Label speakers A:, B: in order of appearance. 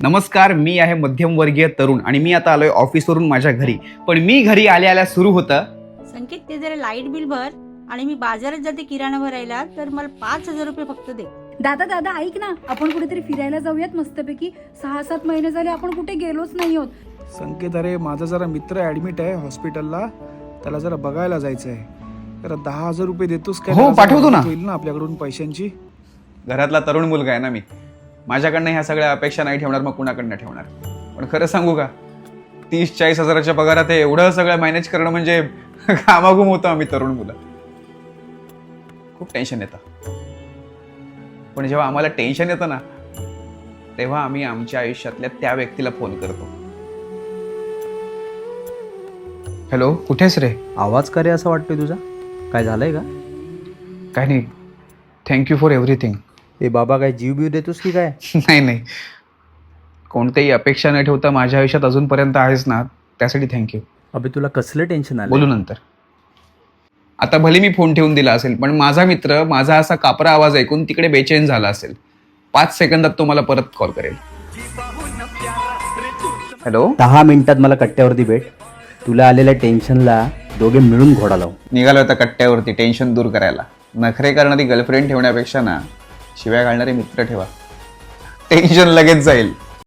A: नमस्कार, मी आहे मध्यमवर्गीय तरुण आणि मी आता आलोय ऑफिसवरून माझ्या घरी. पण मी घरी आल्या सुरू होतं,
B: संकेत ते जरा लाईट बिल भर आणि मी बाजारात जाते किराणा भरायला, तर मला 5,000 रुपये फक्त दे.
C: दादा ऐक ना, आपण कुठेतरी फिरायला जाऊयात मस्तपैकी. 6-7 महिने झाले आपण कुठे गेलोच नाही आहोत.
D: संकेत, अरे माझा जरा मित्र ऍडमिट आहे हॉस्पिटलला, त्याला जरा बघायला जायचं आहे. जरा 10,000 रुपये देतोस काय?
A: हो, पाठवतो ना.
D: होईल ना आपल्याकडून पैशांची?
A: घरातला तरुण मुलगा आहे ना मी. माझ्याकडनं ह्या सगळ्या अपेक्षा नाही ठेवणार, मग कुणाकडनं ठेवणार? पण खरं सांगू का, 30-40 हजाराच्या पगारात हे एवढं सगळं मॅनेज करणं म्हणजे कामागुम होतं. आम्ही तरुण मुलं खूप टेन्शन येतं. पण जेव्हा आम्हाला टेन्शन येतं ना, तेव्हा आम्ही आमच्या आयुष्यातल्या त्या व्यक्तीला फोन करतो. हॅलो, कुठेस रे?
E: आवाज का रे असं वाटतोय तुझा? काय झालंय का?
A: काय नाही, थँक्यू फॉर एव्हरीथिंग.
E: ए बाबा, काय जीव बीव देतोस की काय?
A: नाही, कोणत्याही अपेक्षा न ठेवता माझ्या आयुष्यात अजूनपर्यंत आहेस ना, त्यासाठी थँक्यू.
E: अबे तुला कसलं टेन्शन आलं?
A: बोलू नंतर. आता भले मी फोन ठेवून दिला असेल, पण माझा मित्र माझा असा कापरा आवाज ऐकून तिकडे बेचैन झाला असेल. 5 सेकंदात तो मला परत कॉल करेल. हॅलो,
E: 10 मिनिटात मला कट्ट्यावरती भेट. तुला आलेल्या टेन्शनला दोघे मिळून घोडा लावू.
A: निघालो होता कट्ट्यावरती टेन्शन दूर करायला. नखरे करणारी गर्लफ्रेंड ठेवण्यापेक्षा ना, शिव्या घालणारे मित्र ठेवा, टेन्शन लगेच जाईल.